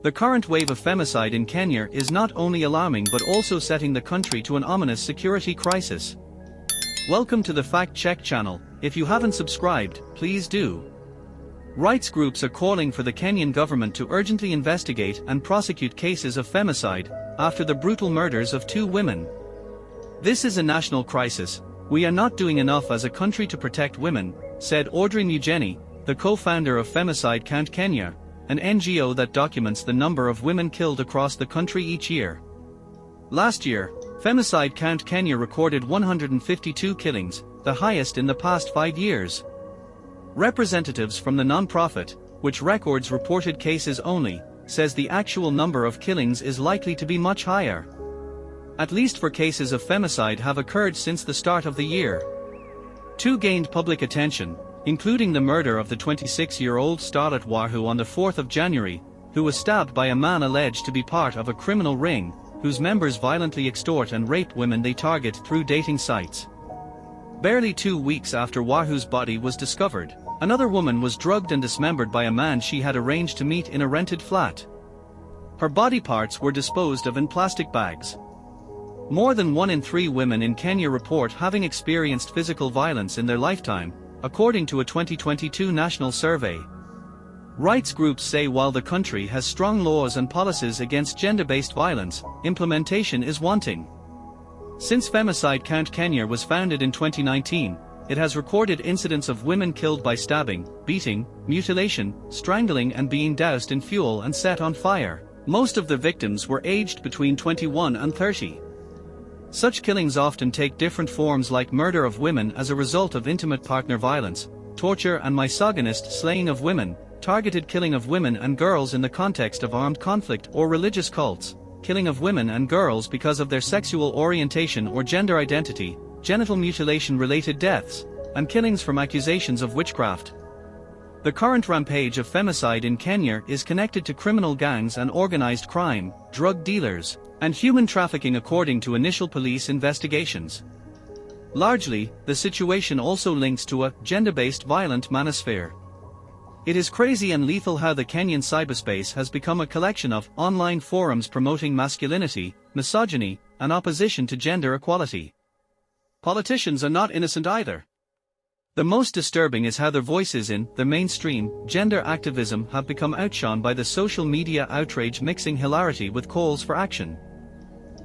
The current wave of femicide in Kenya is not only alarming but also setting the country to an ominous security crisis. Welcome to the Fact Check channel. If you haven't subscribed, please do. Rights groups are calling for the Kenyan government to urgently investigate and prosecute cases of femicide after the brutal murders of 2 women. This is a national crisis. We are not doing enough as a country to protect women, said Audrey Mugeni, the co-founder of Femicide Count Kenya, an NGO that documents the number of women killed across the country each year. Last year, Femicide Count Kenya recorded 152 killings, the highest in the past 5 years. Representatives from the non-profit, which records reported cases only, says the actual number of killings is likely to be much higher. At least 4 cases of femicide have occurred since the start of the year. 2 gained public attention, including the murder of the 26-year-old Starlet Wahu on the 4th of January, who was stabbed by a man alleged to be part of a criminal ring, whose members violently extort and rape women they target through dating sites. Barely 2 weeks after Wahu's body was discovered, another woman was drugged and dismembered by a man she had arranged to meet in a rented flat. Her body parts were disposed of in plastic bags. More than 1 in 3 women in Kenya report having experienced physical violence in their lifetime, according to a 2022 national survey. Rights groups say while the country has strong laws and policies against gender-based violence, implementation is wanting. Since Femicide Count Kenya was founded in 2019, it has recorded incidents of women killed by stabbing, beating, mutilation, strangling and being doused in fuel and set on fire. Most of the victims were aged between 21 and 30. Such killings often take different forms like murder of women as a result of intimate partner violence, torture and misogynist slaying of women, targeted killing of women and girls in the context of armed conflict or religious cults, killing of women and girls because of their sexual orientation or gender identity, genital mutilation-related deaths, and killings from accusations of witchcraft. The current rampage of femicide in Kenya is connected to criminal gangs and organized crime, drug dealers, and human trafficking according to initial police investigations. Largely, the situation also links to a gender-based violent manosphere. It is crazy and lethal how the Kenyan cyberspace has become a collection of online forums promoting masculinity, misogyny, and opposition to gender equality. Politicians are not innocent either. The most disturbing is how their voices in the mainstream gender activism have become outshone by the social media outrage, mixing hilarity with calls for action.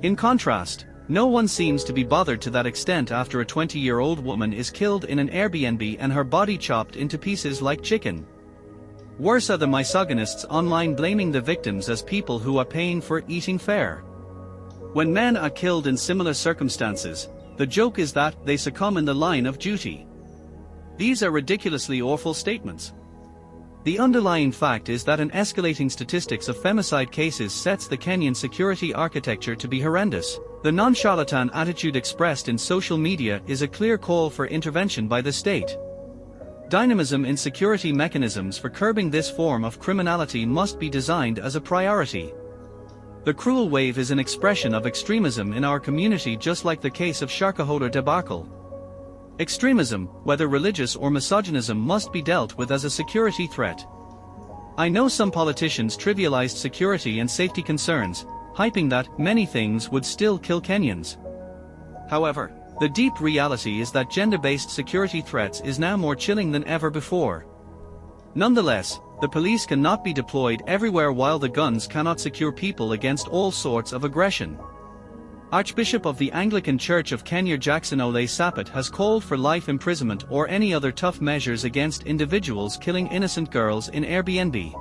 In contrast, no one seems to be bothered to that extent after a 20-year-old woman is killed in an Airbnb and her body chopped into pieces like chicken. Worse are the misogynists online blaming the victims as people who are paying for eating fair. When men are killed in similar circumstances, the joke is that they succumb in the line of duty. These are ridiculously awful statements. The underlying fact is that an escalating statistics of femicide cases sets the Kenyan security architecture to be horrendous. The non-charlatan attitude expressed in social media is a clear call for intervention by the state. Dynamism in security mechanisms for curbing this form of criminality must be designed as a priority. The cruel wave is an expression of extremism in our community, just like the case of Sharkahola debacle. Extremism, whether religious or misogynism, must be dealt with as a security threat. I know some politicians trivialized security and safety concerns, hyping that many things would still kill Kenyans. However, the deep reality is that gender-based security threats is now more chilling than ever before. Nonetheless, the police cannot be deployed everywhere while the guns cannot secure people against all sorts of aggression. Archbishop of the Anglican Church of Kenya Jackson Ole Sapit has called for life imprisonment or any other tough measures against individuals killing innocent girls in Airbnb.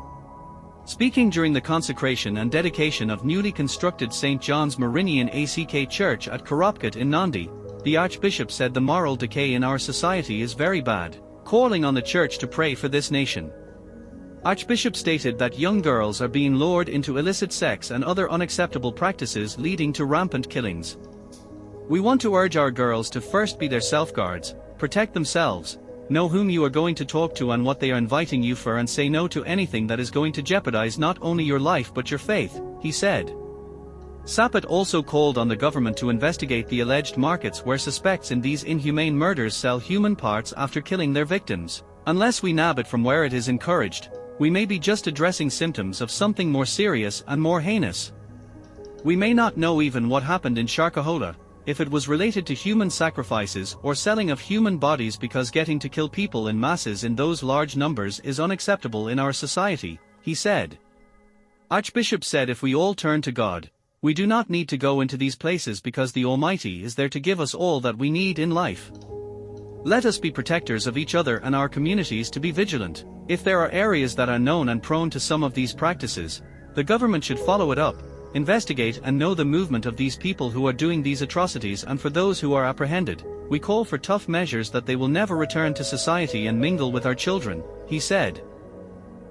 Speaking during the consecration and dedication of newly constructed St. John's Marinian ACK Church at Karopkat in Nandi, the Archbishop said the moral decay in our society is very bad, calling on the Church to pray for this nation. Archbishop stated that young girls are being lured into illicit sex and other unacceptable practices leading to rampant killings. We want to urge our girls to first be their self-guards, protect themselves, know whom you are going to talk to and what they are inviting you for, and say no to anything that is going to jeopardize not only your life but your faith, he said. Sapit also called on the government to investigate the alleged markets where suspects in these inhumane murders sell human parts after killing their victims. Unless we nab it from where it is encouraged, we may be just addressing symptoms of something more serious and more heinous. We may not know even what happened in Sharkahola, if it was related to human sacrifices or selling of human bodies, because getting to kill people in masses in those large numbers is unacceptable in our society, he said. Archbishop said if we all turn to God, we do not need to go into these places because the Almighty is there to give us all that we need in life. Let us be protectors of each other and our communities to be vigilant. If there are areas that are known and prone to some of these practices, the government should follow it up, investigate and know the movement of these people who are doing these atrocities, and for those who are apprehended, we call for tough measures that they will never return to society and mingle with our children, he said.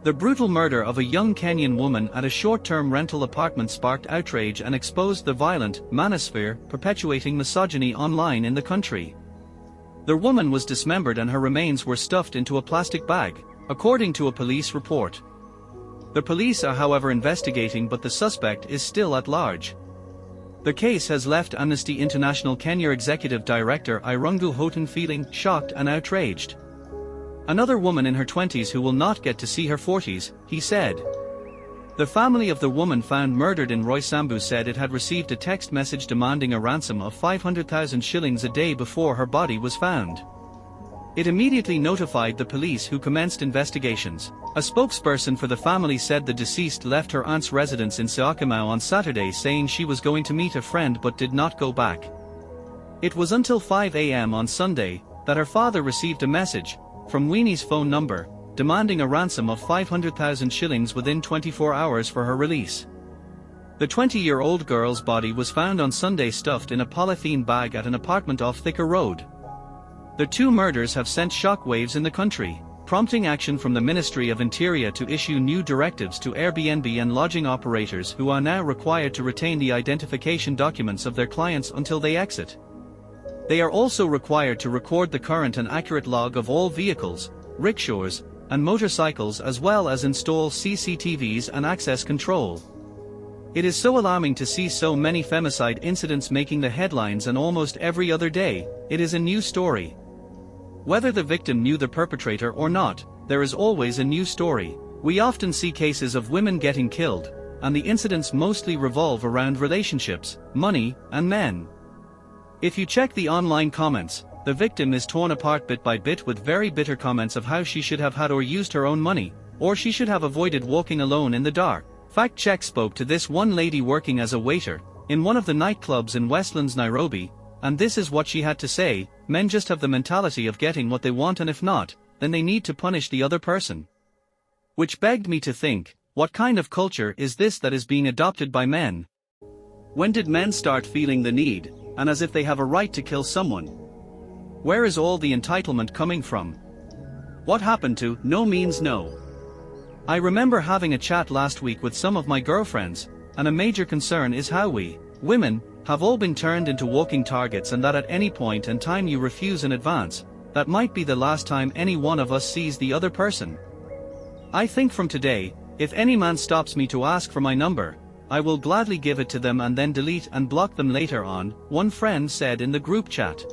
The brutal murder of a young Kenyan woman at a short-term rental apartment sparked outrage and exposed the violent manosphere perpetuating misogyny online in the country. The woman was dismembered and her remains were stuffed into a plastic bag, according to a police report. The police are however investigating, but the suspect is still at large. The case has left Amnesty International Kenya Executive Director Irungu Houghton feeling shocked and outraged. Another woman in her 20s who will not get to see her 40s, he said. The family of the woman found murdered in Roysambu said it had received a text message demanding a ransom of 500,000 shillings a day before her body was found. It immediately notified the police, who commenced investigations. A spokesperson for the family said the deceased left her aunt's residence in Syokimau on Saturday saying she was going to meet a friend but did not go back. It was until 5 a.m. on Sunday that her father received a message from Weenie's phone number, demanding a ransom of 500,000 shillings within 24 hours for her release. The 20-year-old girl's body was found on Sunday stuffed in a polythene bag at an apartment off Thika Road. The two murders have sent shockwaves in the country, prompting action from the Ministry of Interior to issue new directives to Airbnb and lodging operators, who are now required to retain the identification documents of their clients until they exit. They are also required to record the current and accurate log of all vehicles, rickshaws, and motorcycles, as well as install CCTVs and access control. It is so alarming to see so many femicide incidents making the headlines, and almost every other day, it is a new story. Whether the victim knew the perpetrator or not, there is always a new story. We often see cases of women getting killed, and the incidents mostly revolve around relationships, money, and men. If you check the online comments, the victim is torn apart bit by bit with very bitter comments of how she should have had or used her own money, or she should have avoided walking alone in the dark. Fact Check spoke to this one lady working as a waiter in one of the nightclubs in Westlands, Nairobi, and this is what she had to say: men just have the mentality of getting what they want, and if not, then they need to punish the other person. Which begged me to think, what kind of culture is this that is being adopted by men? When did men start feeling the need, and as if they have a right to kill someone? Where is all the entitlement coming from? What happened to "no means no"? I remember having a chat last week with some of my girlfriends, and a major concern is how we, women, have all been turned into walking targets, and that at any point in time you refuse in advance, that might be the last time any one of us sees the other person. I think from today, if any man stops me to ask for my number, I will gladly give it to them and then delete and block them later on, one friend said in the group chat.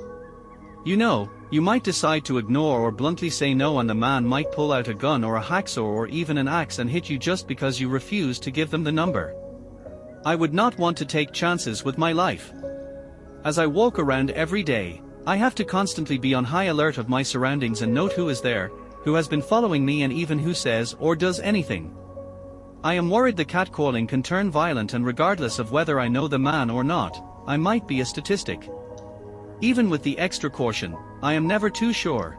You know, you might decide to ignore or bluntly say no, and the man might pull out a gun or a hacksaw or even an axe and hit you just because you refuse to give them the number. I would not want to take chances with my life. As I walk around every day, I have to constantly be on high alert of my surroundings and note who is there, who has been following me, and even who says or does anything. I am worried the catcalling can turn violent, and regardless of whether I know the man or not, I might be a statistic. Even with the extra caution, I am never too sure.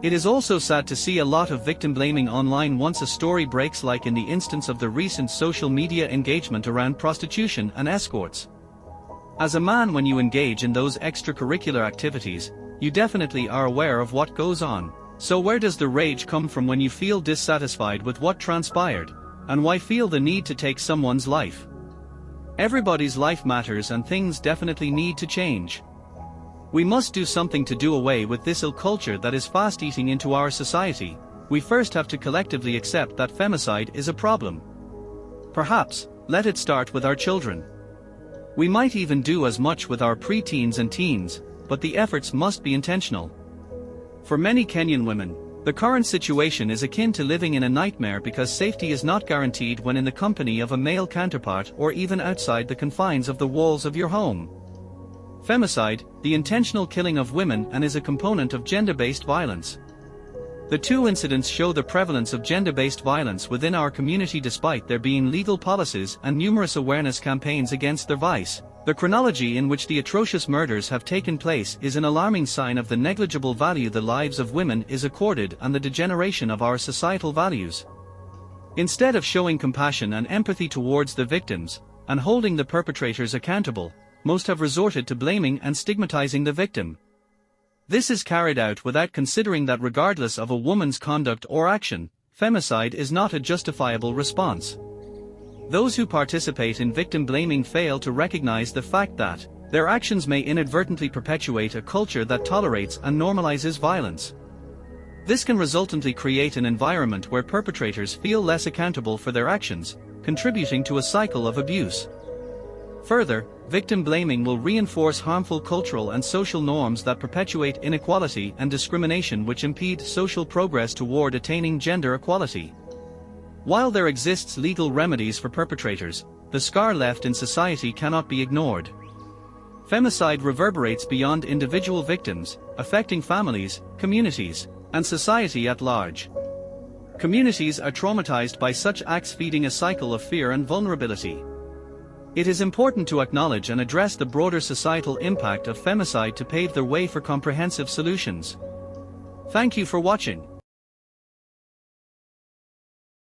It is also sad to see a lot of victim blaming online once a story breaks, like in the instance of the recent social media engagement around prostitution and escorts. As a man, when you engage in those extracurricular activities, you definitely are aware of what goes on. So where does the rage come from when you feel dissatisfied with what transpired, and why feel the need to take someone's life? Everybody's life matters, and things definitely need to change. We must do something to do away with this ill culture that is fast eating into our society. We first have to collectively accept that femicide is a problem. Perhaps, let it start with our children. We might even do as much with our pre-teens and teens, but the efforts must be intentional. For many Kenyan women, The current situation is akin to living in a nightmare because safety is not guaranteed when in the company of a male counterpart or even outside the confines of the walls of your home. Femicide, the intentional killing of women, and is a component of gender-based violence. The two incidents show the prevalence of gender-based violence within our community despite there being legal policies and numerous awareness campaigns against their vice. The chronology in which the atrocious murders have taken place is an alarming sign of the negligible value the lives of women is accorded and the degeneration of our societal values. Instead of showing compassion and empathy towards the victims, and holding the perpetrators accountable, most have resorted to blaming and stigmatizing the victim. This is carried out without considering that regardless of a woman's conduct or action, femicide is not a justifiable response. Those who participate in victim blaming fail to recognize the fact that their actions may inadvertently perpetuate a culture that tolerates and normalizes violence. This can resultantly create an environment where perpetrators feel less accountable for their actions, contributing to a cycle of abuse. Further, victim blaming will reinforce harmful cultural and social norms that perpetuate inequality and discrimination which impede social progress toward attaining gender equality. While there exists legal remedies for perpetrators, the scar left in society cannot be ignored. Femicide reverberates beyond individual victims, affecting families, communities, and society at large. Communities are traumatized by such acts, feeding a cycle of fear and vulnerability. It is important to acknowledge and address the broader societal impact of femicide to pave the way for comprehensive solutions. Thank you for watching.